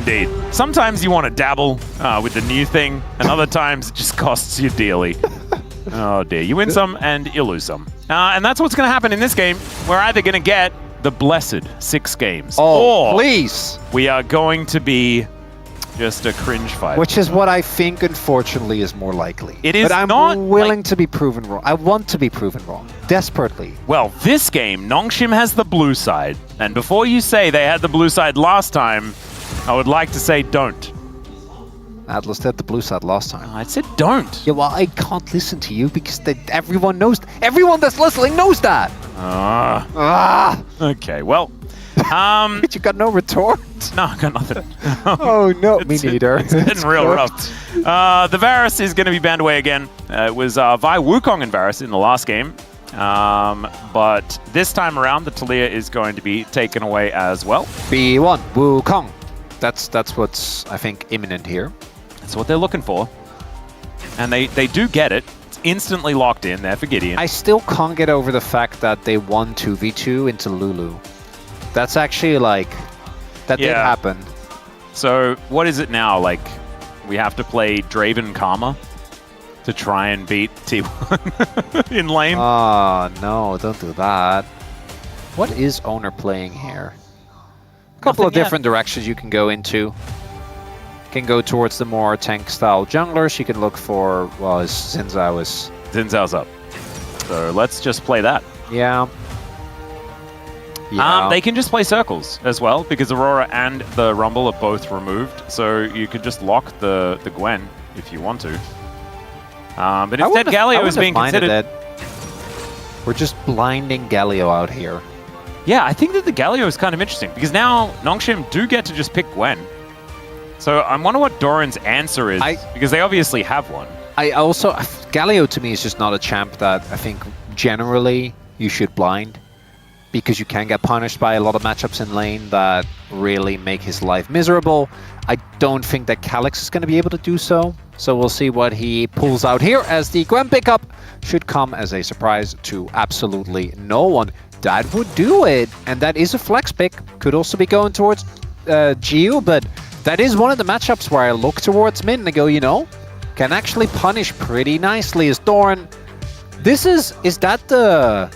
Indeed. Sometimes you want to dabble with the new thing, and other times it just costs you dearly. Oh dear, you win some and you lose some. And that's what's going to happen in this game. We're either going to get the blessed 6 games, or please, we are going to be just a cringe fight. Which is what I think, unfortunately, is more likely. It is but I'm not willing to be proven wrong. I want to be proven wrong, desperately. Well, this game, NONGSHIM has the blue side. And before you say they had the blue side last time, I would like to say don't. Atlas had the blue side last time. I said don't. Yeah, well, I can't listen to you because everyone knows. Everyone that's listening knows that. Okay, well. But you got no retort? No, I got nothing. Oh, no, me neither. It's getting real rough. The Varus is going to be banned away again. It was Vi Wukong and Varus in the last game. But this time around, the Talia is going to be taken away as well. B1, Wukong. That's what's, I think, imminent here. That's what they're looking for. And they do get it. It's instantly locked in there for Gideon. I still can't get over the fact that they won 2v2 into Lulu. That's actually like, that did happen. So what is it now? Like, we have to play Draven Karma to try and beat T1 in lane? Oh, no, don't do that. What is Oner playing here? A couple of different directions you can go into. You can go towards the more tank-style junglers. You can look for, well, Xin Zhao's up. So let's just play that. Yeah. They can just play circles as well, because Aurora and the Rumble are both removed. So you could just lock the Gwen if you want to. But instead, Galio is being considered. We're just blinding Galio out here. Yeah, I think that the Galio is kind of interesting, because now NONGSHIM do get to just pick Gwen. So I wonder what Doran's answer is, because they obviously have one. Galio to me is just not a champ that I think generally you should blind, because you can get punished by a lot of matchups in lane that really make his life miserable. I don't think that Calyx is going to be able to do so. So we'll see what he pulls out here, as the Gwen pickup should come as a surprise to absolutely no one. That would do it, and that is a flex pick. Could also be going towards Geo, but that is one of the matchups where I look towards mid and I go, you know, can actually punish pretty nicely as Doran. Is that the...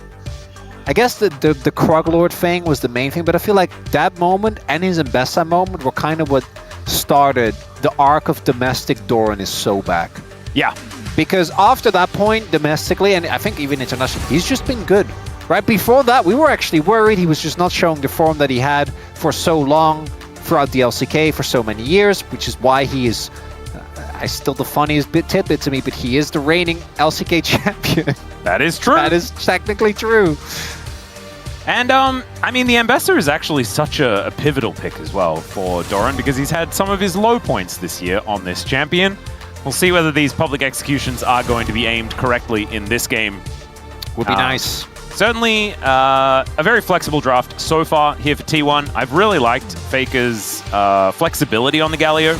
I guess the Kroglord thing was the main thing, but I feel like that moment and his Mbessa moment were kind of what started the arc of domestic Doran is so back. Yeah. Because after that point, domestically, and I think even internationally, he's just been good. Right before that, we were actually worried he was just not showing the form that he had for so long throughout the LCK for so many years, which is why he is, still the funniest tidbit to me, but he is the reigning LCK champion. That is true. That is technically true. And, I mean, the Ambassador is actually such a pivotal pick as well for Doran, because he's had some of his low points this year on this champion. We'll see whether these public executions are going to be aimed correctly in this game. Would be nice. Certainly a very flexible draft so far here for T1. I've really liked Faker's flexibility on the Galio.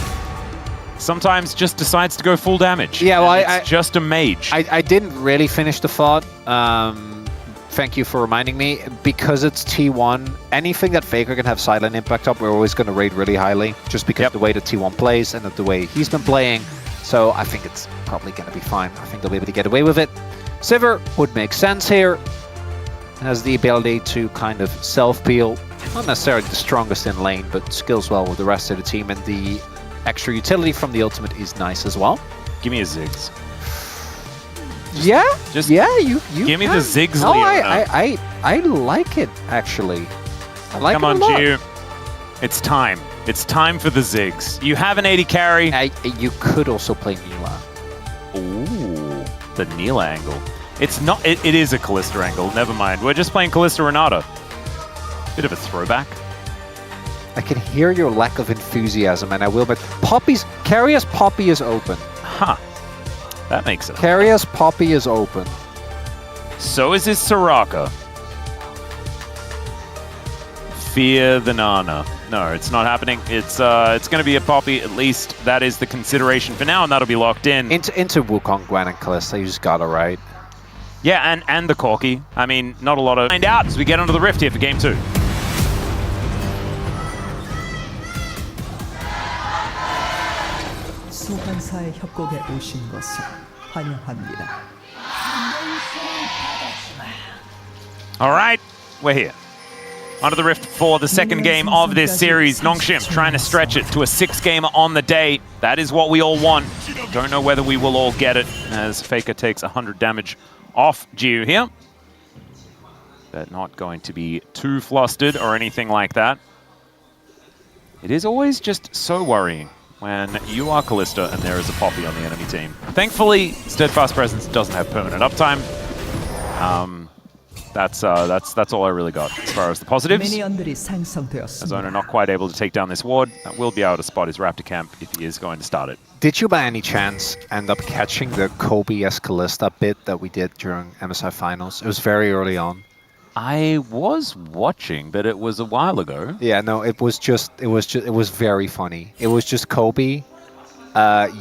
Sometimes just decides to go full damage. Yeah, well, it's just a mage. I didn't really finish the thought. Thank you for reminding me. Because it's T1, anything that Faker can have silent impact up, we're always going to rate really highly, just because of the way that T1 plays and of the way he's been playing. So I think it's probably going to be fine. I think they'll be able to get away with it. Sivir would make sense here. Has the ability to kind of self-peel. Not necessarily the strongest in lane, but skills well with the rest of the team. And the extra utility from the ultimate is nice as well. Give me a Ziggs. You give me the Ziggs, no, Leona. I like it, actually. I like Come it on, a lot. Gio. It's time. It's time for the Ziggs. You have an 80 carry. You could also play Nila. Ooh, the Nila angle. It's not. It is a Kalista angle. Never mind. We're just playing Kalista Renata. Bit of a throwback. I can hear your lack of enthusiasm, and I will, but Keria's Poppy is open. Huh. That makes it. Keria's Poppy is open. So is his Soraka. Fear the Nana. No, it's not happening. It's going to be a Poppy. At least that is the consideration for now, and that'll be locked in. Into Wukong, Gwen, and Kalista. You just got it right. Yeah, and the Corki. I mean, not a lot of... Find out as we get onto the Rift here for Game 2. 소환사의 협곡에 오신 것을 환영합니다. All right, we're here. Under the Rift for the second game of this series. NONGSHIM trying to stretch it to a 6-gamer on the day. That is what we all want. Don't know whether we will all get it, as Faker takes 100 damage off Jiu here. They're not going to be too flustered or anything like that. It is always just so worrying when you are Kalista and there is a Poppy on the enemy team. Thankfully, Steadfast Presence doesn't have permanent uptime. That's all I really got as far as the positives. 미니언들이 As 생성되었습니다. Oner not quite able to take down this ward, that will be able to spot his Raptor camp if he is going to start it. Did you by any chance end up catching the Kobe S Kalista bit that we did during MSI Finals? It was very early on. I was watching, but it was a while ago. Yeah, no, it was very funny. It was just Kobe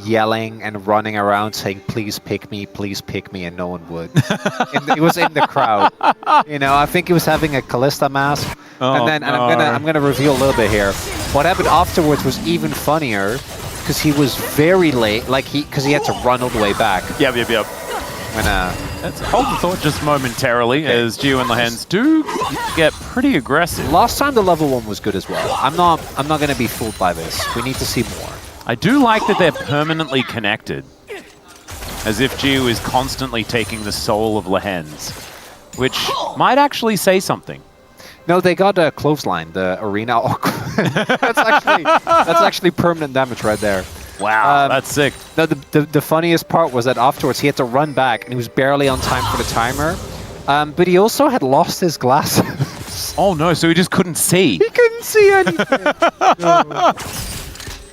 yelling and running around saying, please pick me, and no one would. It was in the crowd. You know, I think he was having a Kalista mask. I'm gonna reveal a little bit here. What happened afterwards was even funnier, because he was very late, because he had to run all the way back. Yep. Let's hold the thought just momentarily, as Jiu and Lehens do get pretty aggressive. Last time the level 1 was good as well. I'm not gonna be fooled by this. We need to see more. I do like that they're permanently connected, as if Jiu is constantly taking the soul of Lehens, which might actually say something. No, they got a clothesline, the arena. that's actually permanent damage right there. Wow, that's sick. No, the funniest part was that afterwards he had to run back and he was barely on time for the timer. But he also had lost his glasses. Oh no, so he just couldn't see. He couldn't see anything. No.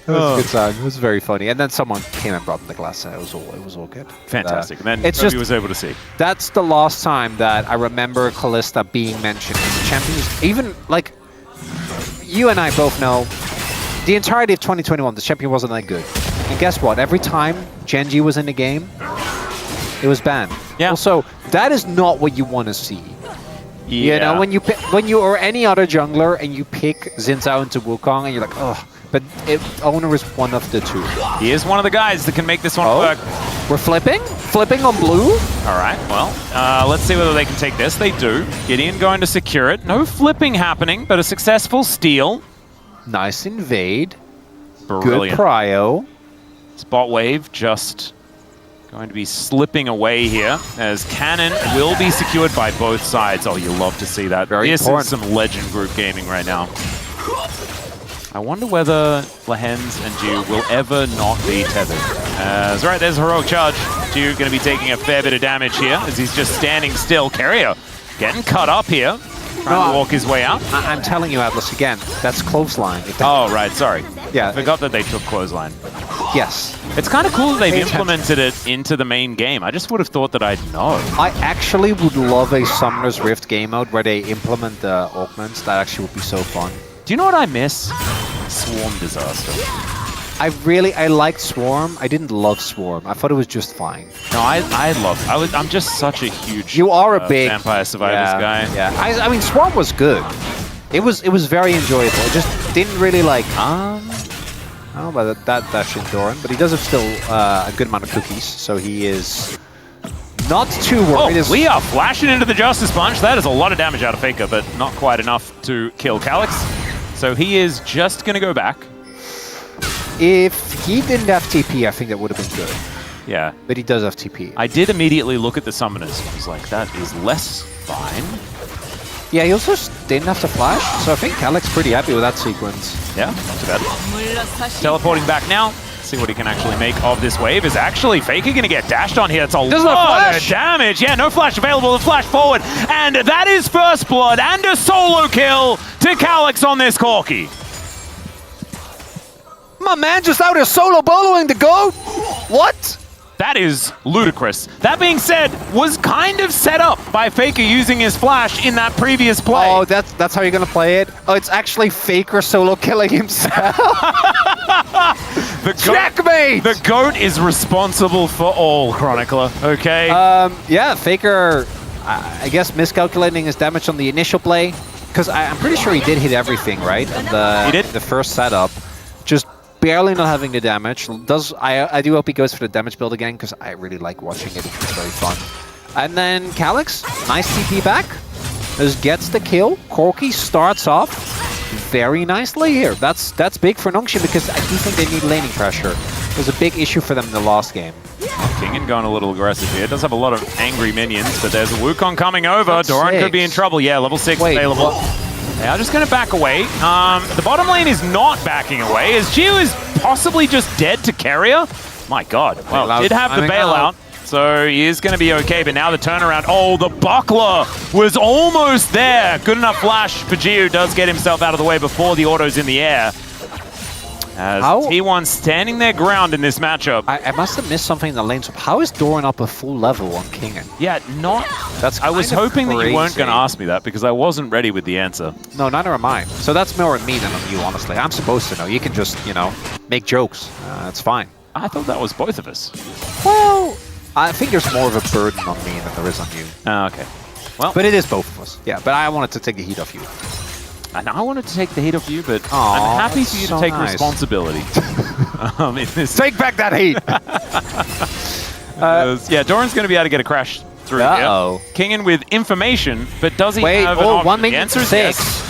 It was a good time. It was very funny. And then someone came and brought him the glass. It was all good. Fantastic. And then it's Kobe just, was able to see. That's the last time that I remember Kalista being mentioned in the Champions. Even, like, you and I both know, the entirety of 2021, the Champion wasn't that good. And guess what? Every time Genji was in the game, it was banned. Yeah. Also, that is not what you want to see. Yeah. You know, when you or any other jungler and you pick Xin Zhao into Wukong and you're like, oh, but Oner is one of the two. He is one of the guys that can make this one work. We're flipping? Flipping on blue? All right, well, let's see whether they can take this. They do. Gideon going to secure it. No flipping happening, but a successful steal. Nice invade. Brilliant. Good prio. Spot wave just going to be slipping away here, as Cannon will be secured by both sides. Oh, you love to see that. This is some legend group gaming right now. I wonder whether Lehens and Jiu will ever not be tethered. That's right, there's a heroic charge. Jiu going to be taking a fair bit of damage here, as he's just standing still. Keria getting cut up here, trying to walk his way out. I'm telling you, Atlas, again, that's clothesline. Oh, right, sorry. Yeah. I forgot that they took clothesline. Yes. It's kind of cool that they've implemented it into the main game. I just would have thought that I'd know. I actually would love a Summoner's Rift game mode where they implement the augments. That actually would be so fun. Do you know what I miss? Swarm Disaster. I liked Swarm. I didn't love Swarm. I thought it was just fine. No, I'm just such a huge you are a big Vampire Survivors guy. Yeah. I mean, Swarm was good. It was very enjoyable. It just didn't really like I don't know about that shit Doran, but he does have still a good amount of cookies, so he is not too worried. Oh, we are flashing into the Justice Punch. That is a lot of damage out of Faker, but not quite enough to kill Calyx. So he is just going to go back. If he didn't have TP, I think that would have been good. Yeah. But he does have TP. I did immediately look at the summoners. I was like, that is less fine. Yeah, he also didn't have to flash, so I think Calyx pretty happy with that sequence. Yeah, not too bad. Teleporting back now. See what he can actually make of this wave. Is actually Faker going to get dashed on here? It's a lot of damage. Yeah, no flash available to flash forward. And that is first blood and a solo kill to Calyx on this Corki. My man just out here solo boloing the GOAT? What? That is ludicrous. That being said, was kind of set up by Faker using his flash in that previous play. Oh, that's how you're gonna play it? Oh, it's actually Faker solo killing himself. Checkmate! The GOAT is responsible for all, Chronicler, okay? Yeah, Faker, I guess miscalculating his damage on the initial play, because I'm pretty sure he did hit everything, right? He did. The first setup. Just barely not having the damage. I do hope he goes for the damage build again, because I really like watching it. It's very fun. And then Calyx, nice TP back. Just gets the kill. Corki starts off very nicely here. That's big for NONGSHIM, because I do think they need laning pressure. It was a big issue for them in the last game. Kingen going a little aggressive here. Does have a lot of angry minions, but there's a Wukong coming over. Doran could be in trouble. Yeah, level 6 available. They are just going to back away. The bottom lane is not backing away, as Gio is possibly just dead to Keria. My god. Well, did have the bailout, so he is going to be okay, but now the turnaround. Oh, the buckler was almost there. Good enough flash for Gio. Does get himself out of the way before the auto's in the air. As T1 standing their ground in this matchup. I must have missed something in the lane. So how is Doran up a full level on Kingen? Yeah, I was hoping that you weren't going to ask me that, because I wasn't ready with the answer. No, neither am I. So that's more on me than on you, honestly. I'm supposed to know. You can just, you know, make jokes. It's fine. I thought that was both of us. Well, I think there's more of a burden on me than there is on you. Okay. Well, but it is both of us. Yeah, but I wanted to take the heat off you. And I wanted to take the heat off you, but I'm happy for you to take responsibility. Take back that heat! Yeah, Doran's going to be able to get a crash through here. Kingen with information, but does he have an option? 1 minute the answer is 6. yes.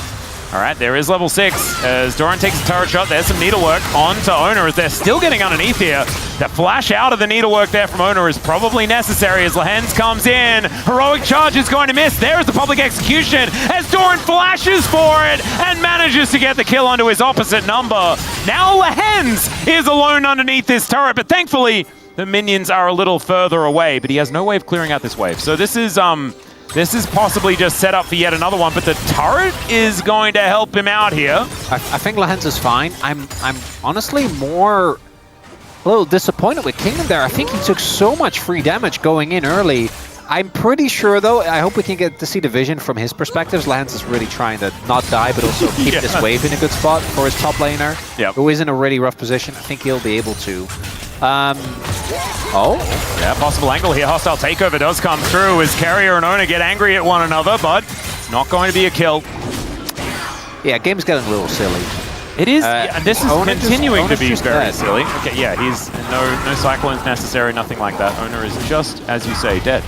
All right, there is level 6 as Doran takes a turret shot. There's some needlework onto Oner as they're still getting underneath here. The flash out of the needlework there from Oner is probably necessary as Lehens comes in. Heroic charge is going to miss. There's the public execution as Doran flashes for it and manages to get the kill onto his opposite number. Now Lehens is alone underneath this turret, but thankfully the minions are a little further away, but he has no way of clearing out this wave. So this is possibly just set up for yet another one, but the turret is going to help him out here. I think Lehens is fine. I'm honestly a little disappointed with Kingdom there. I think he took so much free damage going in early. I'm pretty sure, though, I hope we can get to see the vision from his perspective. Lehens is really trying to not die, but also keep this wave in a good spot for his top laner, who is in a really rough position. I think he'll be able to. Yeah, possible angle here. Hostile takeover does come through as Keria and Oner get angry at one another, but it's not going to be a kill. Yeah, game's getting a little silly. It is, and this is continuing to be very dead. silly. Okay, yeah, he's no cyclones necessary, nothing like that. Oner is just, as you say, dead.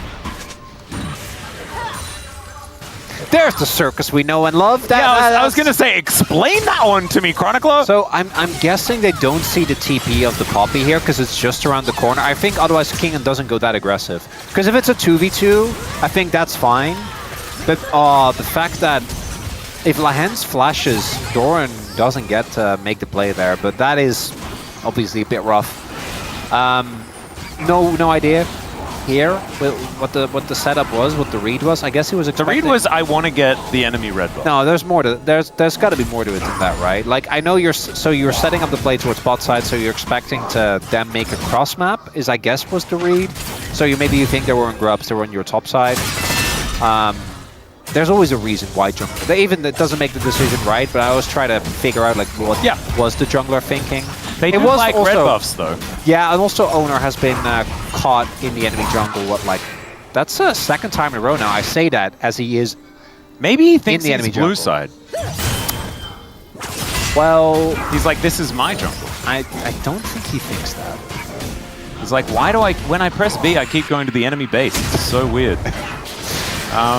There's the circus we know and love. I was going to say, explain that one to me, Chronicler. So I'm guessing they don't see the TP of the Poppy here because it's just around the corner. I think otherwise Kingen doesn't go that aggressive. Because if it's a 2v2, I think that's fine. But the fact that if Lehens flashes, Doran doesn't get to make the play there. But that is obviously a bit rough. No idea here what the setup was, what the read was. I guess he was expecting. The read was, I want to get the enemy red buff. No, there's more to there's got to be more to it than that, right? Like I know you're setting up the play towards bot side, so you're expecting to then make a cross map. I guess was the read. So maybe you think they were in grubs, they were on your top side. There's always a reason why jungler. It doesn't make the decision right, but I always try to figure out like what was the jungler thinking. They do like red buffs though. Yeah, and also Oner has been caught in the enemy jungle. That's a second time in a row now. I say that as he is. Maybe he thinks in the he's enemy blue jungle. side. Well, he's like, this is my jungle. I don't think he thinks that. He's like, why do when I press B, I keep going to the enemy base? It's so weird.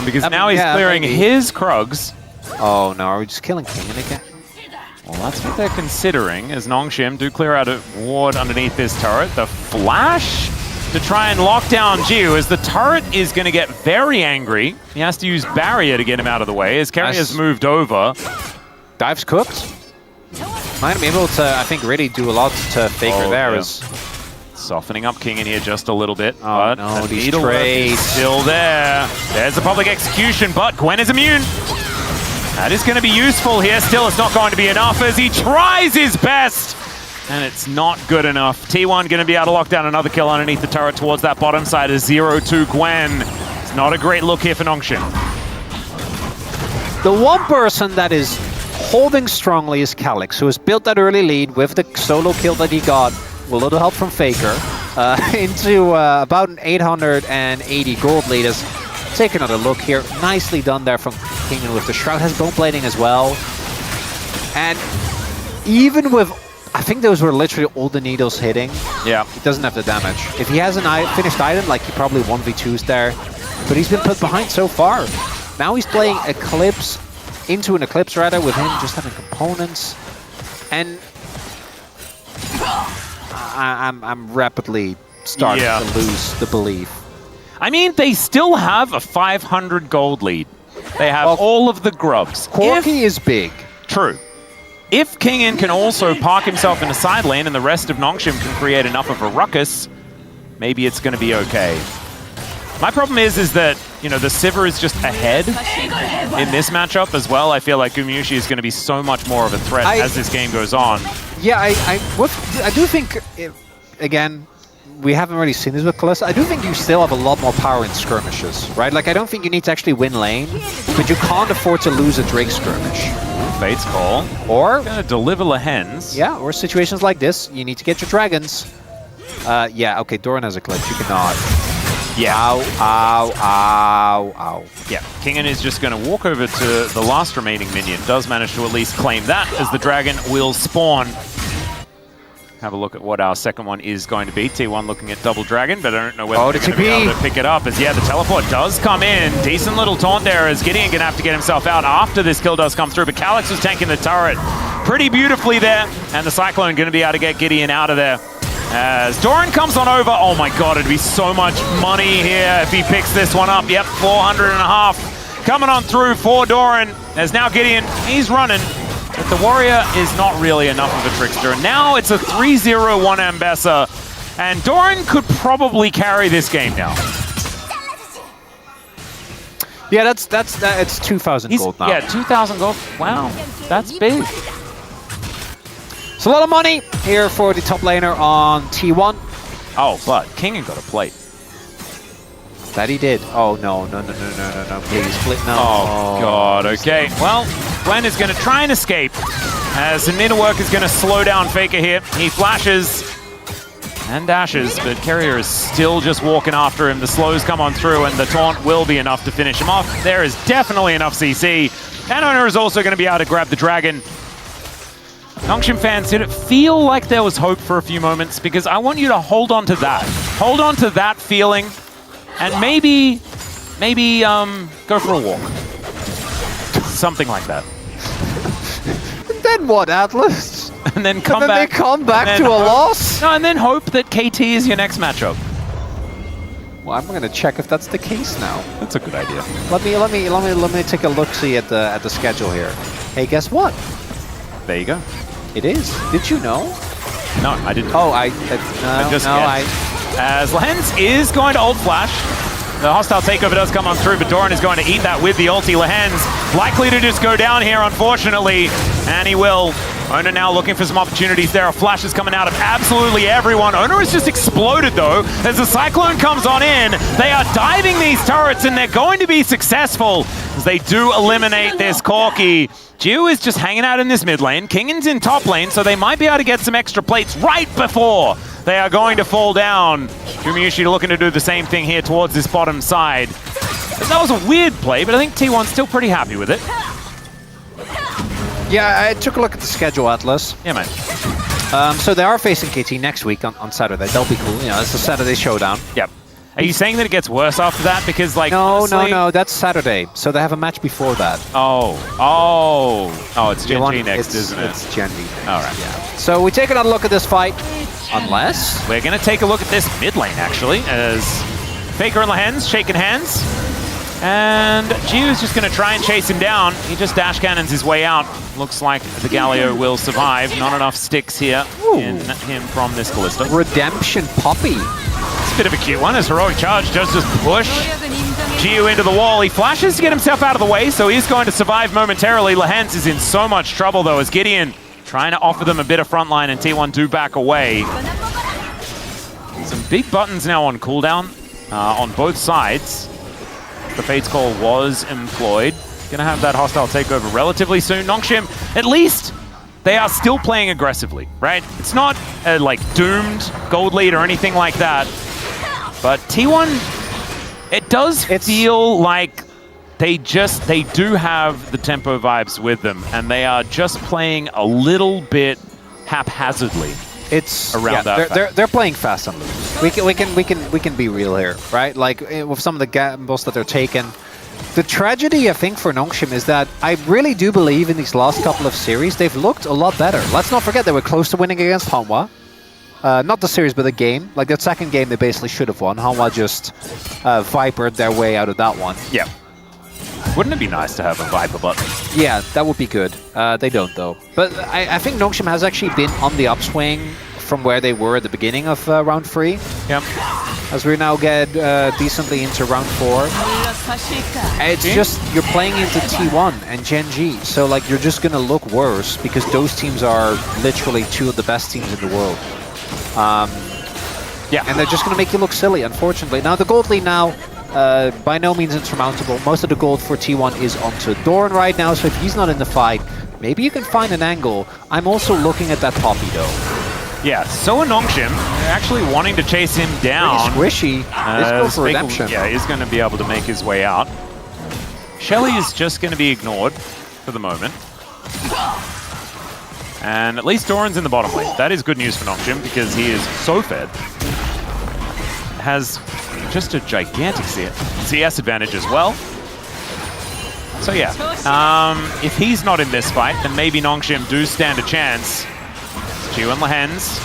Because now he's clearing his Krugs. Oh no, are we just killing Kingen again? Well, that's what they're considering, as NONGSHIM do clear out a ward underneath this turret. The flash to try and lock down Gio, as the turret is going to get very angry. He has to use barrier to get him out of the way, as Keria has moved over. Dive's cooked. Might be able to, I think, really do a lot to Faker there. Is softening up King in here just a little bit. Oh but no, the these needlework trades. is still there. There's the public execution, but Gwen is immune. That is going to be useful here. Still, it's not going to be enough as he tries his best. And it's not good enough. T1 going to be able to lock down another kill underneath the turret towards that bottom side as 0-2 Gwen. It's not a great look here for NONGSHIM. The one person that is holding strongly is Calyx, who has built that early lead with the solo kill that he got, with a little help from Faker, into about an 880 gold lead. Take another look here. Nicely done there from Kingen with the Shroud. Has bone blading as well. And even with I think those were literally all the needles hitting. Yeah. He doesn't have the damage. If he has a finished item, like he probably 1v2s there. But he's been put behind so far. Now he's playing Eclipse, into an Eclipse rather, with him just having components. And I'm rapidly starting to lose the belief. I mean, they still have a 500 gold lead. They have all of the grubs. Corki is big. True. If Kingin can also park himself in a side lane and the rest of NONGSHIM can create enough of a ruckus, maybe it's going to be okay. My problem is that, you know, the Sivir is just ahead in this matchup as well. I feel like Gumayusi is going to be so much more of a threat as this game goes on. Yeah, I do think, again, we haven't really seen this with Kalista. I do think you still have a lot more power in skirmishes, right? Like, I don't think you need to actually win lane, but you can't afford to lose a Drake skirmish. Fate's Call. Or gonna deliver Lehens. Yeah, or situations like this, you need to get your dragons. Yeah, okay, Doran has a glitch. You cannot. Yeah. Ow, ow, ow, ow. Yeah, Kingin is just going to walk over to the last remaining minion. Does manage to at least claim that as the dragon will spawn. Have a look at what our second one is going to be. T1 looking at Double Dragon, but I don't know whether they're going to be able to pick it up. As yeah, the teleport does come in. Decent little taunt there as Gideon going to have to get himself out after this kill does come through. But Calyx was tanking the turret pretty beautifully there. And the Cyclone going to be able to get Gideon out of there. As Doran comes on over. Oh my god, it'd be so much money here if he picks this one up. Yep, 400.5 coming on through for Doran. As now Gideon, he's running. But the Warrior is not really enough of a trickster. Now it's a 3-0-1 Ambessa. And Doran could probably carry this game now. Yeah, it's 2,000 gold now. Yeah, 2,000 gold. Wow, that's big. It's a lot of money here for the top laner on T1. Oh, but Kingin got a plate. That he did. Oh, no, please, split, no. Oh, God, okay. Well, Gwen is going to try and escape, as the Ninderwork is going to slow down Faker here. He flashes and dashes, but Keria is still just walking after him. The slows come on through, and the taunt will be enough to finish him off. There is definitely enough CC. And Oner is also going to be able to grab the dragon. NONGSHIM fans, did it feel like there was hope for a few moments? Because I want you to hold on to that. Hold on to that feeling, and maybe go for a walk. Something like that. Then what, Atlas? And then come back. They come back to a loss? No, and then hope that KT is your next matchup. Well, I'm going to check if that's the case now. That's a good idea. Let me take a look-see at the schedule here. Hey, guess what? There you go. It is. Did you know? No, I didn't. Oh, As Lehens is going to ult flash. The hostile takeover does come on through, but Doran is going to eat that with the ulti. Lehens likely to just go down here, unfortunately, and he will. Oner now looking for some opportunities. There are flashes coming out of absolutely everyone. Oner has just exploded, though, as the Cyclone comes on in. They are diving these turrets, and they're going to be successful as they do eliminate this Corki. Jiu is just hanging out in this mid lane. Kingin's in top lane, so they might be able to get some extra plates right before they are going to fall down. Gumayusi looking to do the same thing here towards this bottom side. That was a weird play, but I think T1's still pretty happy with it. Yeah, I took a look at the schedule, Atlas. Yeah, man. So they are facing KT next week on Saturday. That'll be cool. You know, it's a Saturday showdown. Yep. Are you saying that it gets worse after that? Because, like, no, honestly... no, that's Saturday. So they have a match before that. Oh, it's Gen G next, isn't it? It's Gen G. All right. Yeah. So we take another look at this fight. Unless... We're going to take a look at this mid lane, actually, as Faker and Lehens shaking hands. And Jiu's just going to try and chase him down. He just dash cannons his way out. Looks like the Galio will survive. Not enough sticks here in him from this Kalista. Redemption Poppy. It's a bit of a cute one as Heroic Charge does just push Jiu into the wall. He flashes to get himself out of the way, so he's going to survive momentarily. Lehens is in so much trouble, though, as Gideon trying to offer them a bit of frontline, and T1 do back away. Some big buttons now on cooldown on both sides. The Fate's Call was employed. Gonna have that hostile takeover relatively soon. NONGSHIM, at least they are still playing aggressively, right? It's not a, like, doomed gold lead or anything like that. But T1, it does feel like they do have the tempo vibes with them, and they are just playing a little bit haphazardly. It's Around that they're playing fast and loose. We can be real here, right? Like with some of the gambles that they're taking. The tragedy, I think, for NONGSHIM is that I really do believe in these last couple of series they've looked a lot better. Let's not forget they were close to winning against Hanwha. Not the series, but the game. Like that second game, they basically should have won. Hanwha just vipered their way out of that one. Yeah. Wouldn't it be nice to have a Viper button? Yeah, that would be good. They don't, though. But I think NONGSHIM has actually been on the upswing from where they were at the beginning of round 3. Yep. As we now get decently into round 4. It's just, you're playing into T1 and Gen G, so like you're just going to look worse because those teams are literally 2 of the best teams in the world. Yeah, and they're just going to make you look silly, unfortunately. Now, the gold lead now, by no means insurmountable. Most of the gold for T1 is onto Doran right now, so if he's not in the fight, maybe you can find an angle. I'm also looking at that Poppy, though. Yeah, so are NONGSHIM. They're actually wanting to chase him down. Pretty squishy. Let's go for redemption. Yeah, he's going to be able to make his way out. Shelly is just going to be ignored for the moment. And at least Doran's in the bottom lane. That is good news for NONGSHIM because he is so fed. Has just a gigantic CS advantage as well. So yeah, if he's not in this fight, then maybe NONGSHIM do stand a chance. Chew and Lehens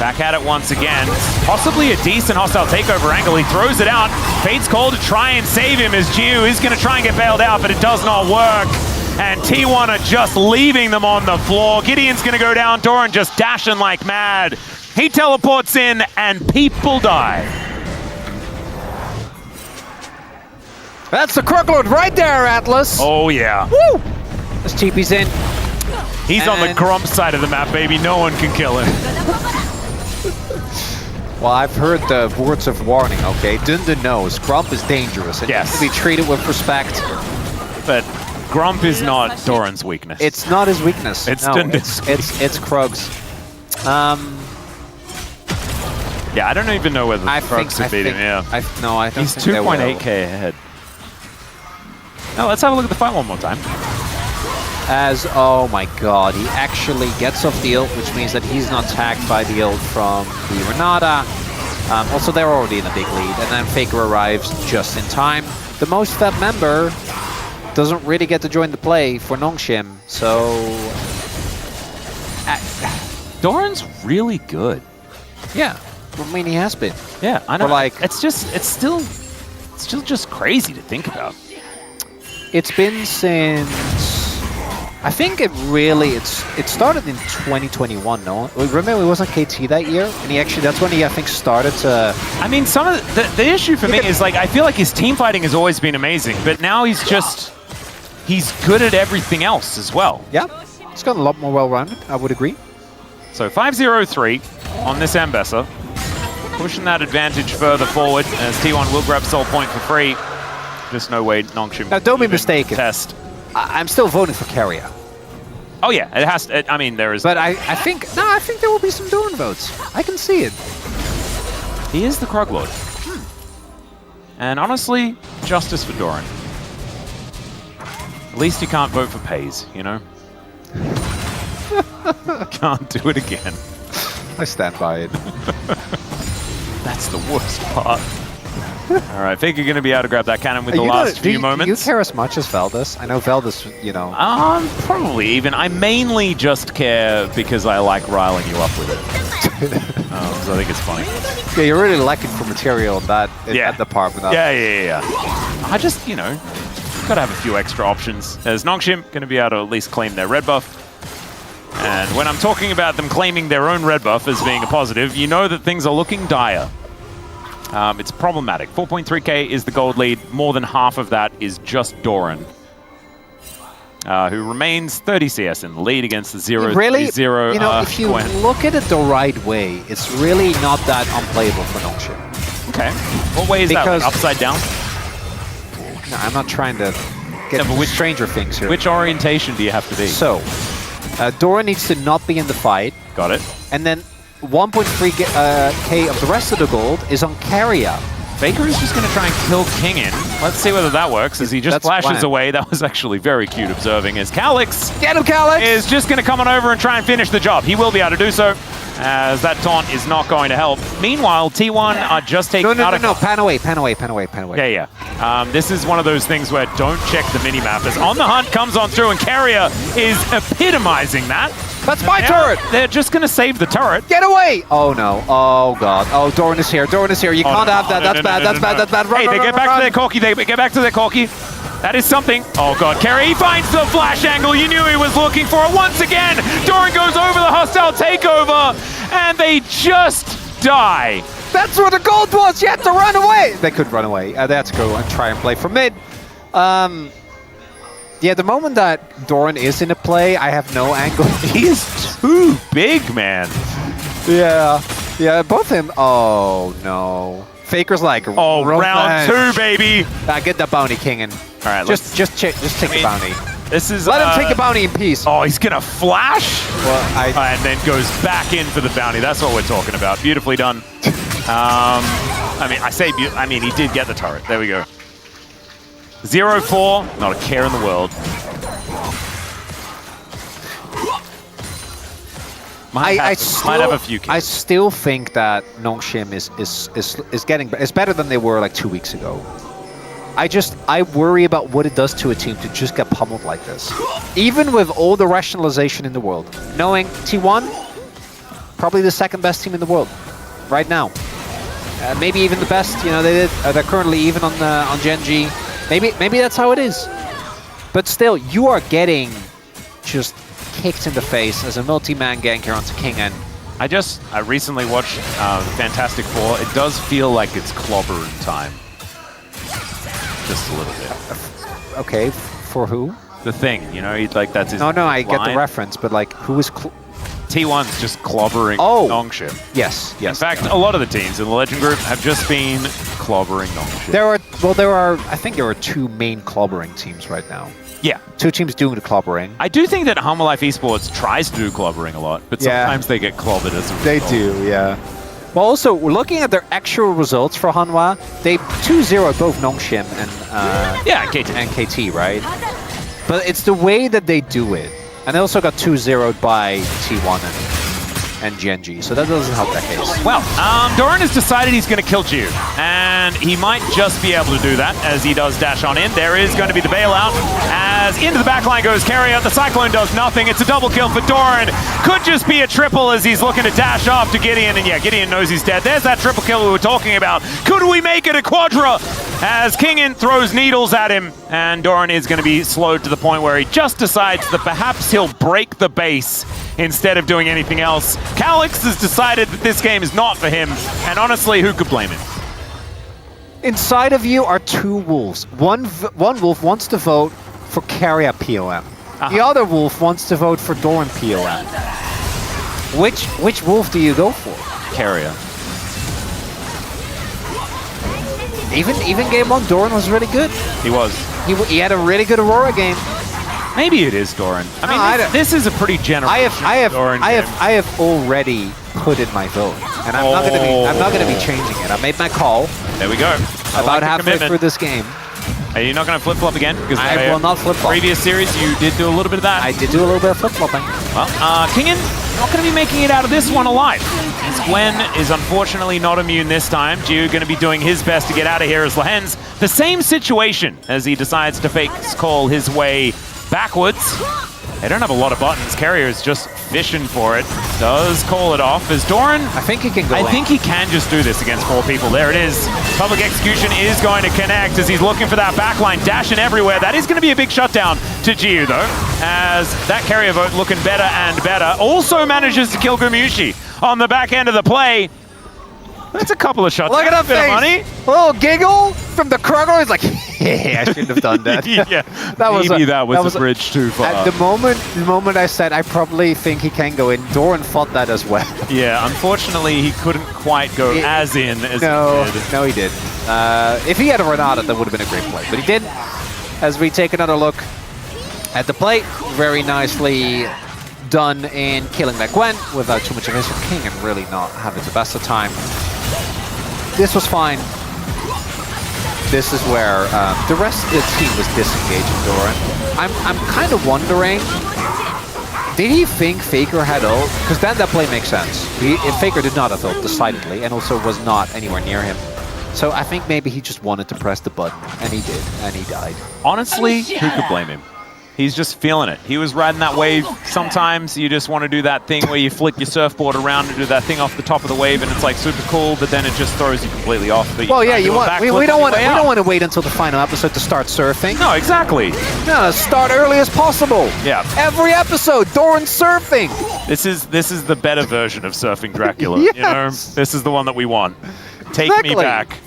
back at it once again. Possibly a decent hostile takeover angle. He throws it out. Fate's call to try and save him as Jiu is going to try and get bailed out, but it does not work. And T1 are just leaving them on the floor. Gideon's going to go down. Doran just dashing like mad. He teleports in and people die. That's the Croglord right there, Atlas. Oh yeah. Woo! This TP's in. He's on the Grump side of the map, baby. No one can kill him. Well, I've heard the words of warning, okay? Dunda knows Grump is dangerous. It needs to be treated with respect. But Grump is not Doran's weakness. It's not his weakness. It's no, Dunda's. It's Krug's. Yeah, I don't even know whether Krugs could beat him. Yeah. I don't He's think 2.8k ahead. Now let's have a look at the fight one more time. Oh my god, he actually gets off the ult, which means that he's not tagged by the ult from the Renata. Also, they're already in a big lead, and then Faker arrives just in time. The most fed member doesn't really get to join the play for NONGSHIM, so... Doran's really good. Yeah, I mean, he has been. Yeah, I know. But like, it's still just crazy to think about. It's been since... I think it started in 2021, no? Remember, it wasn't KT that year? And that's when he, I think, started to... I mean, some of the issue for me is, like, I feel like his team fighting has always been amazing, but now he's good at everything else as well. Yeah, he's gotten a lot more well-rounded, I would agree. So 5-0-3 on this Ambessa, pushing that advantage further forward as T1 will grab Soul Point for free. Just no way NONGSHIM. Now, don't be mistaken. Test. I'm still voting for Keria. Oh yeah, it has to, I mean, there is... But I think there will be some Doran votes. I can see it. He is the Croglord. And honestly, justice for Doran. At least you can't vote for Pays, you know? Can't do it again. I stand by it. That's the worst part. All right, Faker going to be able to grab that cannon with the last few moments. Do you care as much as Veldus? I know Veldus, you know... Probably even. I mainly just care because I like riling you up with it. So I think it's funny. Yeah, you're really lacking for material in that department. Yeah. I just, you know, got to have a few extra options. As NONGSHIM going to be able to at least claim their red buff. And when I'm talking about them claiming their own red buff as being a positive, you know that things are looking dire. It's problematic. 4.3k is the gold lead. More than half of that is just Doran, who remains 30 CS in the lead against the 0-0. Really, you know, if you look at it the right way, it's really not that unplayable for NONGSHIM. Okay. What way is that? Like upside down? No, I'm not trying to get with Stranger Things here. Which orientation do you have to be? So, Doran needs to not be in the fight. Got it. And then 1.3k of the rest of the gold is on Keria Faker is just going to try and kill Kingin. Let's see whether that works, as he just That's flashes fine. away. That was actually very cute observing, as Calyx Get him, Calyx! is just going to come on over and try and finish the job. He will be able to do so, as that taunt is not going to help. Meanwhile, T1 are just taking out No, pan away, pan away, pan away, pan away. Yeah. This is one of those things where don't check the minimap, as On the Hunt comes on through, and Keria is epitomizing that. That's my turret! They're just going to save the turret. Get away! Oh no, oh god. Oh, Doran is here, Doran is here. You can't have that, that's bad, that's bad, that's bad. Run, Hey, run, they run, get back run. to their corky, they get back to their corky. That is something. Oh god, Keria, he finds the flash angle you knew he was looking for. Once again, Doran goes over the hostile takeover, and they just die. That's where the gold was! You had to run away! They could run away. They had to go and try and play from mid. Yeah, the moment that Doran is in a play, I have no angle. He is too big, man. Yeah, both him. Oh no. Faker's like, Oh, round 2, baby. Get the bounty, Kingin. All right, just take the bounty. This is. Let him take the bounty in peace. Oh, he's gonna flash. Well, And then goes back in for the bounty. That's what we're talking about. Beautifully done. I mean, he did get the turret. There we go. 0-4, not a care in the world. Might have a few kills. I still think that NONGSHIM is getting is better than they were like 2 weeks ago. I worry about what it does to a team to just get pummeled like this. Even with all the rationalization in the world, knowing T1 probably the second best team in the world right now. Maybe even the best. You know, they're currently even on Gen G. Maybe that's how it is. But still, you are getting just kicked in the face as a multi-man ganker onto Kingin. I recently watched Fantastic Four. It does feel like it's clobbering time. Just a little bit. Okay, for who? The Thing, you know, like that's his No, I get the line. reference, but like, who is... T1's just clobbering NONGSHIM. Yes. In fact, a lot of the teams in the Legend Group have just been clobbering NONGSHIM. I think there are 2 main clobbering teams right now. Yeah. 2 teams doing the clobbering. I do think that Humble Life Esports tries to do clobbering a lot, but sometimes they get clobbered as a result. They do, yeah. Well, also, looking at their actual results for Hanwha, they 2-0 both NONGSHIM and KT, right? But it's the way that they do it. And they also got 2-0'd by T1 and Genji, so that doesn't help that case. Well, Doran has decided he's going to kill Jiu, and he might just be able to do that as he does dash on in. There is going to be the bailout, as into the backline goes Keria. The Cyclone does nothing. It's a double kill for Doran. Could just be a triple as he's looking to dash off to Gideon, and yeah, Gideon knows he's dead. There's that triple kill we were talking about. Could we make it a quadra? As Kingin throws needles at him, and Doran is going to be slowed to the point where he just decides that perhaps he'll break the base instead of doing anything else. Calyx has decided that this game is not for him, and honestly, who could blame him? Inside of you are 2 wolves. One wolf wants to vote for Keria POM. The other wolf wants to vote for Doran POM. Which wolf do you go for? Keria. Even game 1, Doran was really good. He was. He had a really good Aurora game. Maybe it is Doran. I mean, this is a pretty general. I have already put in my vote, and I'm not gonna be changing it. I made my call. There we go. About halfway through this game. Are you not going to flip-flop again? Because I will not flip-flop. Previous series, you did do a little bit of that. I did do a little bit of flip-flopping. Well, Kingin not going to be making it out of this one alive. As Gwen is unfortunately not immune this time. Jiu going to be doing his best to get out of here as Lehens. The same situation as he decides to fake call his way backwards. They don't have a lot of buttons. Keria is just fishing for it. Does call it off as Doran. I think he can go in. I think he can just do this against 4 people. There it is. Public Execution is going to connect as he's looking for that backline, dashing everywhere. That is going to be a big shutdown to Jiu, though, as that Keria vote looking better and better. Also manages to kill Gumayusi on the back end of the play. That's a couple of shots. Look at that face. Money. A little giggle from the Krugler. He's like, yeah, I shouldn't have done that. Yeah, that was a bridge too far. At the moment I said I probably think he can go in, Doran fought that as well. Yeah, unfortunately he couldn't quite go as in as he did. No, he did. If he had a Renata, that would have been a great play, but he didn't. As we take another look at the play, very nicely done in killing that Gwen without too much of his King and really not having the best of time. This was fine. this is where the rest of the team was disengaging Doran. I'm kind of wondering, did he think Faker had ult? Because then that play makes sense. Faker did not have ult, decidedly, and also was not anywhere near him. So I think maybe he just wanted to press the button, and he did, and he died. Honestly, who could blame him? He's just feeling it. He was riding that wave. Sometimes you just want to do that thing where you flick your surfboard around and do that thing off the top of the wave, and it's like super cool, but then it just throws you completely off. But Well, yeah, we don't want to to wait until the final episode to start surfing. No, exactly. No, start early as possible. Yeah. Every episode, Doran surfing. This is the better version of Surfing Dracula. Yes. You know, this is the one that we want. Take Exactly. me back.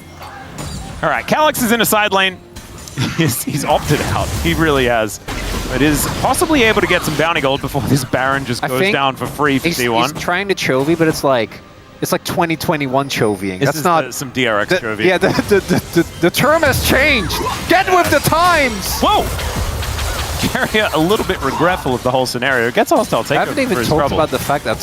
All right, Calyx is in a side lane. He's opted out. He really has. But is possibly able to get some bounty gold before this Baron just goes down for free for T1. He's trying to Chovy, but it's like 2021 Chovying. This That's is not some DRX Chovy. Yeah, the term has changed. Get with the times. Whoa! Keria a little bit regretful of the whole scenario. Gets a hostile takeover. I haven't even for his talked trouble. about the fact that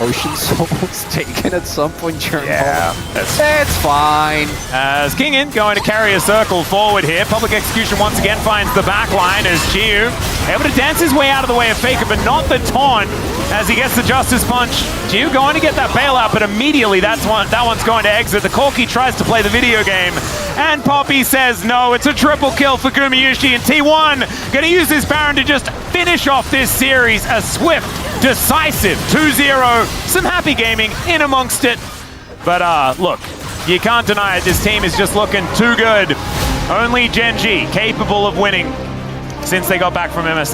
Ocean Soul was taken at some point during that's It's fine. As Kingin going to carry a circle forward here. Public Execution once again finds the back line as Giu able to dance his way out of the way of Faker, but not the taunt as he gets the Justice Punch. Giu going to get that bailout, but immediately that one's going to exit. The Corki tries to play the video game, and Poppy says no. It's a triple kill for Gumayusi, and T1 going to use this Baron to just finish off this series. A swift, decisive 2-0. Some happy gaming in amongst it. But look, you can't deny it. This team is just looking too good. Only Genji capable of winning since they got back from MSI.